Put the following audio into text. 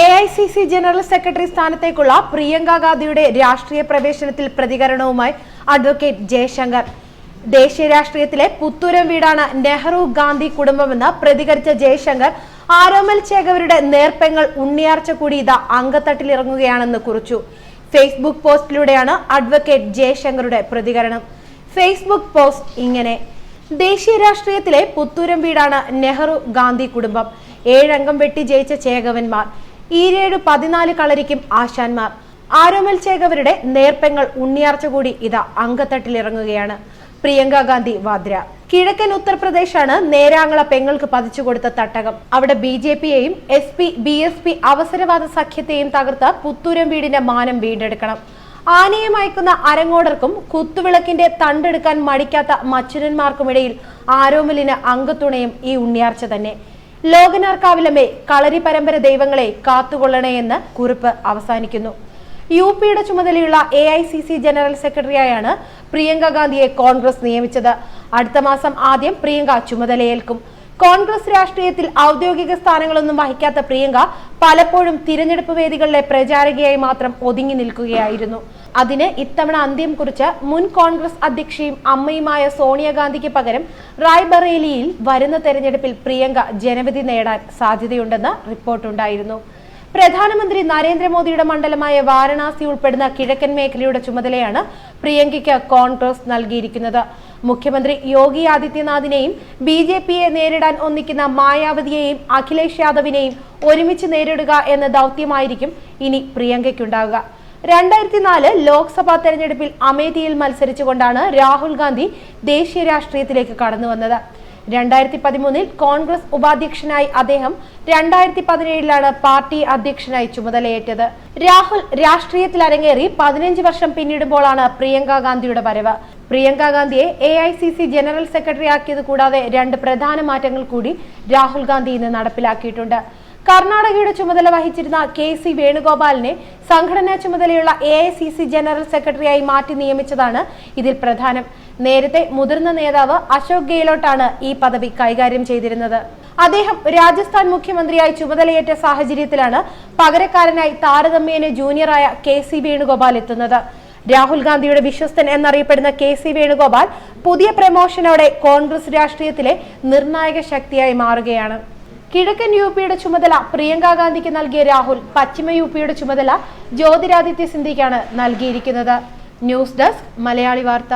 AICC general secretary സ്ഥാനത്തേക്കുള്ള Priyanka ഗാന്ധിയുടെ രാഷ്ട്രീയ പ്രവേശനത്തിൽ പ്രതികരണവുമായി അഡ്വക്കേറ്റ് ജയശങ്കർ. ദേശീയ രാഷ്ട്രീയത്തിലെ പുത്തൂരം വീടാണ് നെഹ്റു ഗാന്ധി കുടുംബമെന്ന് പ്രതികരിച്ച ജയശങ്കർ, ആരോമൽ ചേകവരുടെ നേർപ്പെങ്ങൾ ഉണ്ണിയാർച്ച കൂടി ഇതാ അങ്കത്തട്ടിലിറങ്ങുകയാണെന്ന് കുറിച്ചു. ഫേസ്ബുക്ക് പോസ്റ്റിലൂടെയാണ് അഡ്വക്കേറ്റ് ജയശങ്കറുടെ പ്രതികരണം. ഫേസ്ബുക്ക് പോസ്റ്റ് ഇങ്ങനെ: ദേശീയ രാഷ്ട്രീയത്തിലെ പുത്തൂരം വീടാണ് നെഹ്റു ഗാന്ധി കുടുംബം. 7 അംഗം വെട്ടി ജയിച്ച ചേകവന്മാർ, ഈരേഴു 14 കളരിക്കും ആശാന്മാർ. ആരോമൽ ചേകവരുടെ നേർപ്പെങ്ങൾ ഉണ്ണിയാർച്ച കൂടി ഇതാ അങ്കത്തട്ടിലിറങ്ങുകയാണ്. പ്രിയങ്ക ഗാന്ധി വാദ്ര. കിഴക്കൻ ഉത്തർപ്രദേശാണ് നേരാങ്ങള പെങ്ങൾക്ക് പതിച്ചു കൊടുത്ത തട്ടകം. അവിടെ BJPയെയും BSP അവസരവാദ സഖ്യത്തെയും തകർത്ത പുത്തൂരം വീടിന്റെ മാനം വീണ്ടെടുക്കണം. ആനയെ മയക്കുന്ന അരങ്ങോടർക്കും കുത്തുവിളക്കിന്റെ തണ്ടെടുക്കാൻ മടിക്കാത്ത മച്ചുരന്മാർക്കുമിടയിൽ ആരോമലിന് അംഗത്തുണയും ഈ ഉണ്ണിയാർച്ച തന്നെ. ലോകനാർക്കാവിലമേ, കളരി പരമ്പര ദൈവങ്ങളെ കാത്തുകൊള്ളണേ എന്ന് കുറിപ്പ് അവസാനിക്കുന്നു. UPയുടെ ചുമതലയുള്ള AICC ജനറൽ സെക്രട്ടറിയായാണ് പ്രിയങ്ക ഗാന്ധിയെ കോൺഗ്രസ് നിയമിച്ചത്. അടുത്ത മാസം ആദ്യം പ്രിയങ്ക ചുമതലയേൽക്കും. കോൺഗ്രസ് രാഷ്ട്രീയത്തിൽ ഔദ്യോഗിക സ്ഥാനങ്ങളൊന്നും വഹിക്കാത്ത പ്രിയങ്ക പലപ്പോഴും തിരഞ്ഞെടുപ്പ് വേദികളിലെ പ്രചാരകയായി മാത്രം ഒതുങ്ങി നിൽക്കുകയായിരുന്നു. അതിന് ഇത്തവണ അന്ത്യം കുറിച്ച് മുൻ കോൺഗ്രസ് അധ്യക്ഷയും അമ്മയുമായ സോണിയാഗാന്ധിക്ക് പകരം റായ്ബറേലിയിൽ വരുന്ന തെരഞ്ഞെടുപ്പിൽ പ്രിയങ്ക ജനവിധി നേടാൻ സാധ്യതയുണ്ടെന്ന് റിപ്പോർട്ടുണ്ടായിരുന്നു. പ്രധാനമന്ത്രി നരേന്ദ്രമോദിയുടെ മണ്ഡലമായ വാരണാസി ഉൾപ്പെടുന്ന കിഴക്കൻ മേഖലയുടെ ചുമതലയാണ് പ്രിയങ്കയ്ക്ക് കോൺഗ്രസ് നൽകിയിരിക്കുന്നത്. മുഖ്യമന്ത്രി യോഗി ആദിത്യനാഥിനെയും BJPയെ നേരിടാൻ ഒന്നിക്കുന്ന മായാവതിയെയും അഖിലേഷ് യാദവിനെയും ഒരുമിച്ച് നേരിടുക എന്ന ദൗത്യമായിരിക്കും ഇനി പ്രിയങ്കയ്ക്കുണ്ടാവുക. 2004 ലോക്സഭാ തെരഞ്ഞെടുപ്പിൽ അമേഠിയിൽ മത്സരിച്ചുകൊണ്ടാണ് രാഹുൽ ഗാന്ധി ദേശീയ രാഷ്ട്രീയത്തിലേക്ക് കടന്നു വന്നത്. 2013 കോൺഗ്രസ് ഉപാധ്യക്ഷനായി അദ്ദേഹം 2017 പാർട്ടി അധ്യക്ഷനായി ചുമതലയേറ്റത്. രാഹുൽ രാഷ്ട്രീയത്തിൽ അരങ്ങേറി 15 വർഷം പിന്നിടുമ്പോഴാണ് പ്രിയങ്ക ഗാന്ധിയുടെ വരവ്. പ്രിയങ്ക ഗാന്ധിയെ AICC ജനറൽ സെക്രട്ടറി ആക്കിയത് കൂടാതെ 2 പ്രധാന മാറ്റങ്ങൾ കൂടി രാഹുൽ ഗാന്ധി ഇന്ന് നടപ്പിലാക്കിയിട്ടുണ്ട്. കർണാടകയുടെ ചുമതല വഹിച്ചിരുന്ന KC വേണുഗോപാലിനെ സംഘടനാ ചുമതലയുള്ള AICC ജനറൽ സെക്രട്ടറിയായി മാറ്റി നിയമിച്ചതാണ് ഇതിൽ പ്രധാനം. നേരത്തെ മുതിർന്ന നേതാവ് അശോക് ഗെഹ്ലോട്ടാണ് ഈ പദവി കൈകാര്യം ചെയ്തിരുന്നത്. അദ്ദേഹം രാജസ്ഥാൻ മുഖ്യമന്ത്രിയായി ചുമതലയേറ്റ സാഹചര്യത്തിലാണ് പകരക്കാരനായി താരതമ്യേന ജൂനിയറായ KC വേണുഗോപാൽ എത്തുന്നത്. രാഹുൽ ഗാന്ധിയുടെ വിശ്വസ്തൻ എന്നറിയപ്പെടുന്ന KC വേണുഗോപാൽ പുതിയ പ്രമോഷനോടെ കോൺഗ്രസ് രാഷ്ട്രീയത്തിലെ നിർണായക ശക്തിയായി മാറുകയാണ്. കിഴക്കൻ UPയുടെ ചുമതല പ്രിയങ്ക ഗാന്ധിക്ക് നൽകിയ രാഹുൽ പശ്ചിമ UPയുടെ ചുമതല ജ്യോതിരാദിത്യ സിന്ധ്യയ്ക്കാണ് നൽകിയിരിക്കുന്നത്. ന്യൂസ് ഡെസ്ക് മലയാളി വാർത്ത.